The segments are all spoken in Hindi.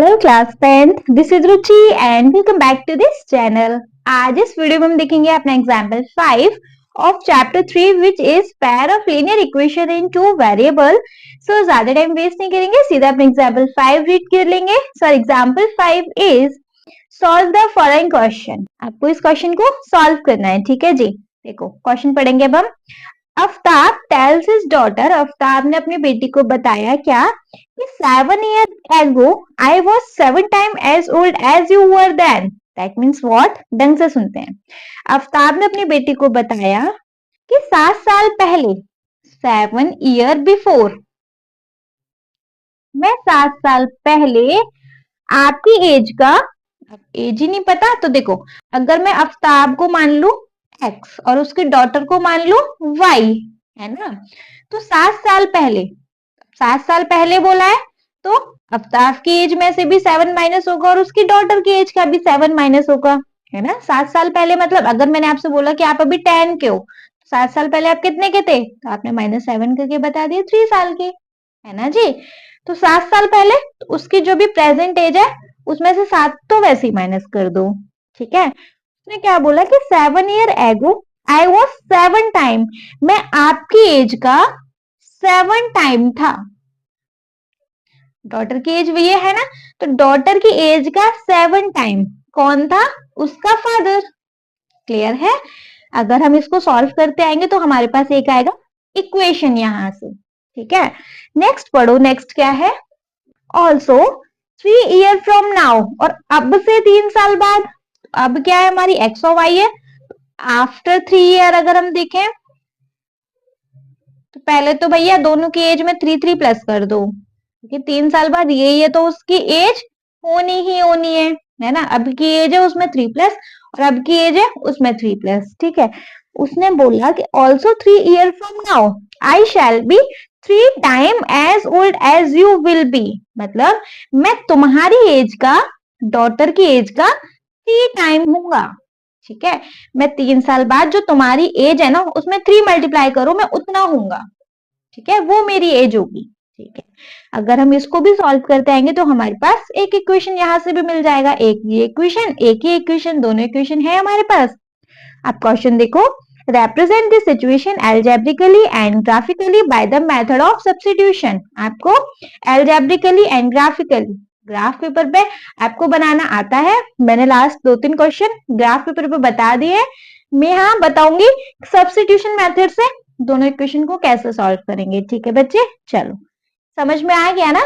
Hello class 10th, this is Ruchi and welcome back to this channel. आज इस वीडियो में हम देखेंगे अपना example 5 of chapter 3 which is pair of linear equation in two variable. So ज्यादा टाइम वेस्ट नहीं करेंगे, सीधा अपना एग्जाम्पल 5 रीड कर लेंगे। So example 5 is solve the following question. आपको इस क्वेश्चन को सॉल्व करना है, ठीक है जी। देखो क्वेश्चन पढ़ेंगे अब हम। Aftab tales his daughter, Aftab ने अपनी बेटी को बताया क्या कि 7 years ago I was 7 times as old as you were then. That means what? ढंग से सुनते हैं। आफ्ताब ने अपनी बेटी को बताया कि 7 साल पहले 7 year before, मैं 7 साल पहले आपकी एज का, एज ही नहीं पता तो देखो, अगर मैं आफ्ताब को मान लू x और उसके डॉटर को मान लू y, है ना, तो 7 साल पहले बोला है तो आफ्ताब की एज में से भी 7 माइनस होगा और उसकी डॉटर की एज का भी 7 माइनस होगा, है ना। 7 साल पहले मतलब अगर मैंने आपसे बोला कि आप अभी 10 के हो, 7 साल पहले आप कितने के थे, तो आपने -7 करके बता दिया 3 साल के, है ना जी। तो 7 साल पहले तो उसकी जो भी प्रेजेंट एज है उसमें से 7 तो वैसे ही माइनस कर दो, ठीक है। उसने क्या बोला कि 7 year ago I was 7 time, मैं आपकी एज का 7 टाइम था। डॉटर की एज ये है ना, तो डॉटर की एज का 7 टाइम कौन था, उसका फादर। क्लियर है। अगर हम इसको सॉल्व करते आएंगे तो हमारे पास एक आएगा इक्वेशन यहां से, ठीक है। नेक्स्ट पढ़ो, नेक्स्ट क्या है, ऑल्सो 3 year फ्रॉम नाउ, और अब से 3 साल बाद। अब क्या है, हमारी एक्स और वाई है। आफ्टर 3 year अगर हम देखें तो पहले तो भैया दोनों की एज में 3 प्लस कर दो, क्योंकि 3 साल बाद ये तो उसकी एज होनी ही होनी है ना। अब की एज है उसमें 3 प्लस और अब की एज है उसमें 3 प्लस, ठीक है। उसने बोला कि also 3 year from now I shall be 3 time as old as you will be, मतलब मैं तुम्हारी एज का, डॉटर की एज का 3 टाइम हूंगा, ठीक है। मैं 3 साल बाद जो तुम्हारी एज है ना उसमें 3 मल्टीप्लाई करो, मैं उतना हूंगा, ठीक है, वो मेरी एज होगी, ठीक है। अगर हम इसको भी सॉल्व करते आएंगे तो हमारे पास एक इक्वेशन यहां से भी मिल जाएगा, एक ये इक्वेशन, एक ही इक्वेशन, दोनों इक्वेशन है हमारे पास। आप क्वेश्चन देखो, represent the situation algebraically and graphically by the method of substitution। आपको algebraically and graphically, graph paper पे आपको बनाना आता है। मैंने लास्ट 2-3 क्वेश्चन ग्राफ पेपर पे बता दिए, मैं यहाँ बताऊंगी सब्स्टिट्यूशन मेथड से दोनों इक्वेशन को कैसे सॉल्व करेंगे, ठीक है बच्चे। चलो समझ में आ गया ना।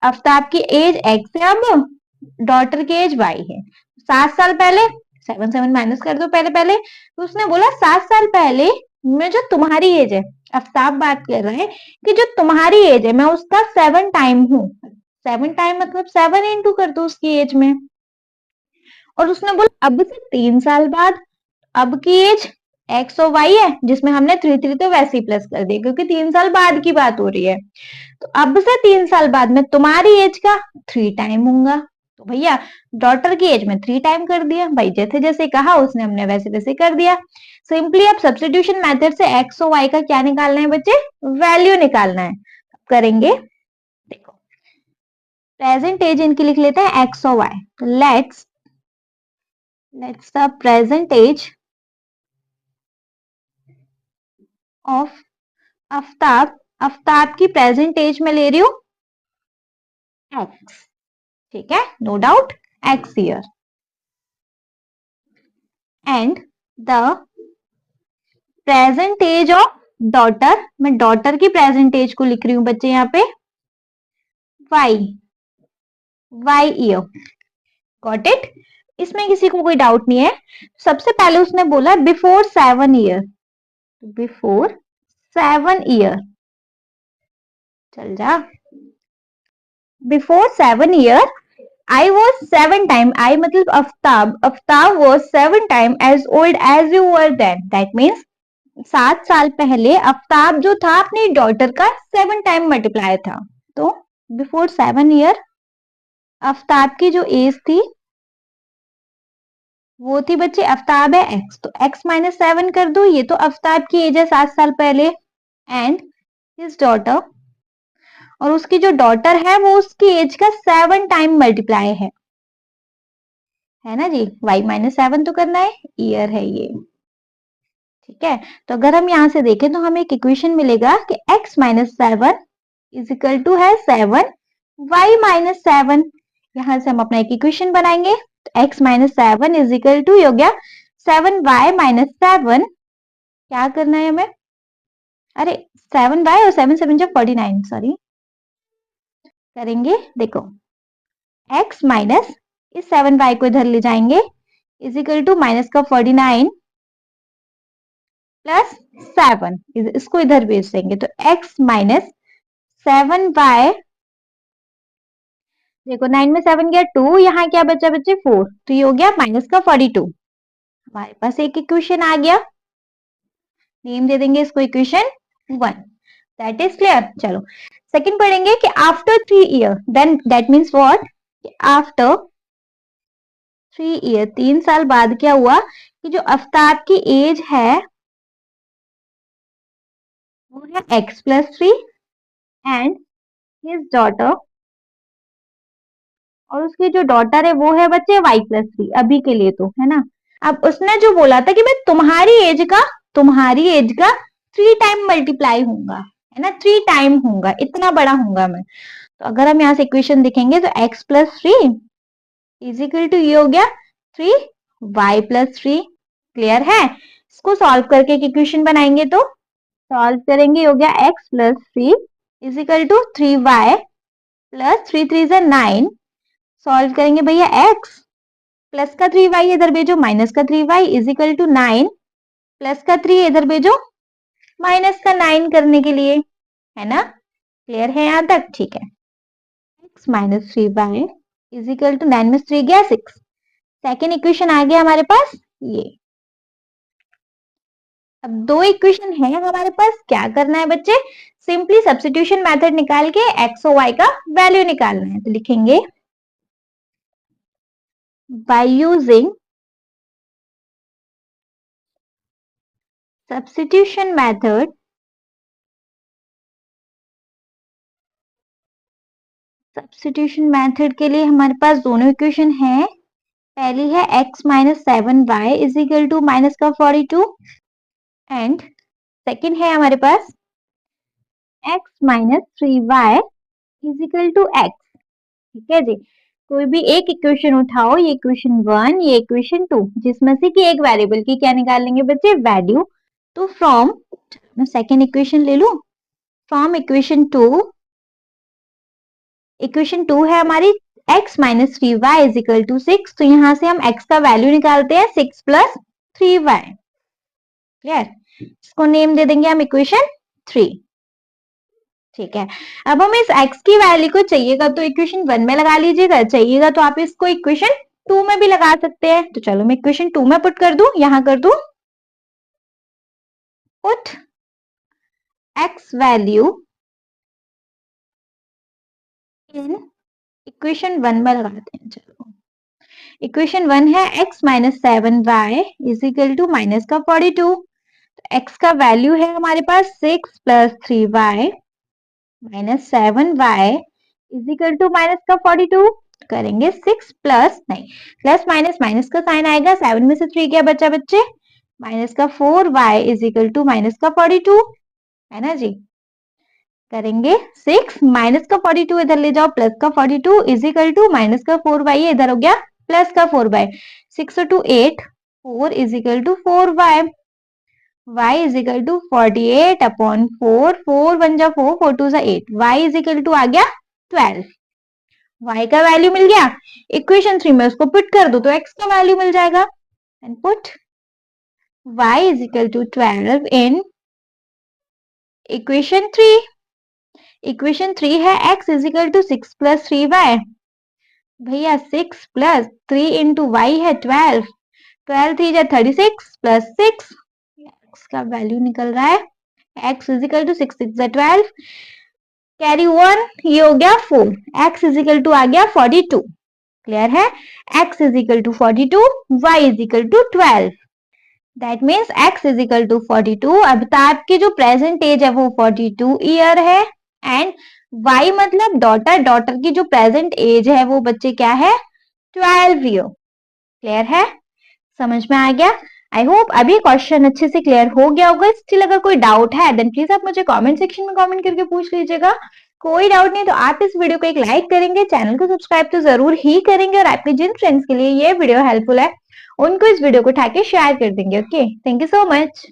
आफ्ताब की एज x है, अब डॉटर की एज y है। 7 साल पहले 7 माइनस कर दो पहले पहले, तो उसने बोला 7 साल पहले में जो तुम्हारी एज है, आफ्ताब बात कर रहे हैं कि जो तुम्हारी एज है मैं उसका 7 टाइम हूँ। 7 टाइम मतलब 7 इंटू कर दो उसकी एज में। और उसने बोला अब से 3 साल बाद, अब की एज एक्स और वाई है जिसमें हमने 3 तो वैसे ही प्लस कर दिया क्योंकि 3 साल बाद की बात हो रही है। तो अब से 3 साल बाद में तुम्हारी एज का 3 टाइम होगा, तो भैया डॉटर की एज में 3 टाइम कर दिया, भाई जैसे जैसे कहा उसने हमने वैसे वैसे कर दिया। सिंपली अब सब्स्टिट्यूशन मेथड से एक्स और वाई का क्या निकालना है बच्चे, वैल्यू निकालना है। करेंगे, देखो प्रेजेंट एज इनकी लिख लेते हैं एक्स और वाई। तो let's the present age of Aftab, Aftab की प्रेजेंट एज में ले रही हूं एक्स, ठीक है, no doubt x year, and the present age of daughter, मैं डॉटर की प्रेजेंट एज को लिख रही हूं बच्चे यहाँ पे वाई ईयर। Got it. इसमें किसी को कोई डाउट नहीं है। सबसे पहले उसने बोला बिफोर 7 ईयर, बिफोर 7 ईयर, चल जा, before 7 year I was 7 time, I मतलब Aftab, Aftab was 7 time as old as you were then. That means 7 साल पहले आफ्ताब जो था अपनी डॉटर का 7 टाइम मल्टीप्लाई था। तो बिफोर 7 ईयर आफ्ताब की जो एज थी वो थी बच्चे, आफ्ताब है x, तो x माइनस 7 कर दो, ये तो आफ्ताब की एज है 7 साल पहले, एंड हिज डॉटर, और उसकी जो डॉटर है वो उसकी एज का 7 टाइम मल्टीप्लाई है ना जी। y-7 तो करना है, ईयर है ये, ठीक है। तो अगर हम यहाँ से देखें तो हमें एक इक्वेशन मिलेगा कि x-7 इज इक्वल टू है 7 y-7। यहाँ से हम अपना एक इक्वेशन बनाएंगे, तो x-7 इज इक्वल टू हो गया 7y-7। क्या करना है हमें, अरे 7y और 7 7 जा 49, सॉरी करेंगे। देखो x माइनस इस 7y को इधर ले जाएंगे इज इक्वल टू माइनस का 49 प्लस 7, इसको इधर भेज देंगे तो x माइनस 7y, देखो 9 में 7 गया 2, यहाँ क्या बचा बच्चे 4, तो ये हो गया माइनस का 42। हमारे पास एक इक्वेशन आ गया, नेम दे देंगे इसको इक्वेशन 1। That is clear. चलो सेकंड पढ़ेंगे कि after 3 year, then that means what, after 3 year 3 साल बाद क्या हुआ कि जो आफ्ताब की एज है वो है x+3 एंड हिज डॉटर, और उसकी जो डॉटर है वो है बच्चे y+3 अभी के लिए तो, है ना। अब उसने जो बोला था कि मैं तुम्हारी एज का 3 टाइम मल्टीप्लाई होऊंगा, है ना, 3 टाइम होऊंगा, इतना बड़ा होऊंगा मैं। तो अगर हम यहाँ से इक्वेशन देखेंगे तो x+3 इज इक्वल टू ये हो गया 3y+3। क्लियर है। इसको सॉल्व करके एक इक्वेशन बनाएंगे तो सॉल्व करेंगे, हो गया x+3 is equal to 3y plus 3 3 से 9। सॉल्व करेंगे भैया x प्लस का 3y इधर भेजो माइनस का 3y is equal to 9 plus का 3 इधर भेजो माइनस का 9 करने के लिए, है ना। क्लियर है यहाँ तक, ठीक है। x minus 3y is equal to 9 में 3 गया 6। सेकेंड इक्वेशन आ गया हमारे पास ये। अब दो इक्वेशन है हमारे पास, क्या करना है बच्चे, सिंपली सब्स्टिट्यूशन मेथड निकाल के x और y का वैल्यू निकालना है। तो लिखेंगे by using substitution method, substitution method के लिए हमारे पास दोनों इक्वेशन है। पहली है x minus 7y is equal to minus का 42 एंड सेकेंड है हमारे पास x minus 3y is equal to x। ठीक है जी। कोई भी एक इक्वेशन उठाओ, ये इक्वेशन 1, ये इक्वेशन 2, जिसमें से कि एक वेरिएबल की क्या निकाल लेंगे बच्चे, वैल्यू। तो फ्रॉम, मैं सेकेंड इक्वेशन ले लू, फ्रॉम इक्वेशन 2 है हमारी x minus 3y is equal to 6। तो यहां से हम x का वैल्यू निकालते हैं 6 प्लस 3y। क्लियर। इसको नेम दे देंगे हम इक्वेशन 3। ठीक है। अब हमें इस x की वैल्यू को चाहिएगा तो इक्वेशन 1 में लगा लीजिएगा, चाहिएगा तो आप इसको इक्वेशन 2 में भी लगा सकते हैं। तो चलो मैं इक्वेशन 2 में पुट कर दूं, यहां कर दूं put x value in equation 1 में लगाते हैं। चलो इक्वेशन 1 है x minus 7y is equal to minus का 42। x का वैल्यू है हमारे पास 6 plus 3y minus 7y is equal to minus का 42। करेंगे 6 प्लस, नहीं प्लस माइनस, माइनस का साइन आएगा, 7 में से 3 क्या बचा बच्चे, माइनस का 4y is equal to minus का 42, है ना जी। करेंगे 6 माइनस का 42 इधर ले जाओ, प्लस का 42 इज इक्वल टू माइनस का 4y इधर हो गया प्लस का 4y, 6 और 2 8, 4 is equal to 4y, y is equal to 48 upon 4, 4 1 जा 4, 4 2 जा 8, y इज इक्वल टू आ गया 12। y का वैल्यू मिल गया, इक्वेशन 3 में उसको पुट कर दो तो x का वैल्यू मिल जाएगा। And put y is equal to 12 in equation 3। Equation 3 है x is equal to 6 plus 3y। भैया 6 प्लस 3 इंटू वाई है 12, 12 3 जा 36 प्लस 6, x का वैल्यू निकल रहा है x इज इक्वल टू 6 6 जा 12, कैरी 1, ये हो गया 4, x इज इक्वल टू आ गया 42। क्लियर है। x is equal to 42, y is equal to 12, that means x is equal to 42। अब आपकी जो प्रेजेंट एज है वो 42 ईयर है एंड वाई मतलब डॉटर, डॉटर की जो प्रेजेंट एज है वो बच्चे क्या है 12 ईयर। क्लियर है, समझ में आ गया। आई होप अभी क्वेश्चन अच्छे से क्लियर हो गया होगा। स्टिल अगर कोई डाउट है देन प्लीज आप मुझे कमेंट सेक्शन में कमेंट करके पूछ लीजिएगा। कोई डाउट नहीं तो आप इस वीडियो को एक लाइक करेंगे, चैनल को सब्सक्राइब तो जरूर ही करेंगे, और आपके जिन फ्रेंड्स के लिए ये वीडियो हेल्पफुल है उनको इस वीडियो को उठा के शेयर कर देंगे। Okay, thank you so much.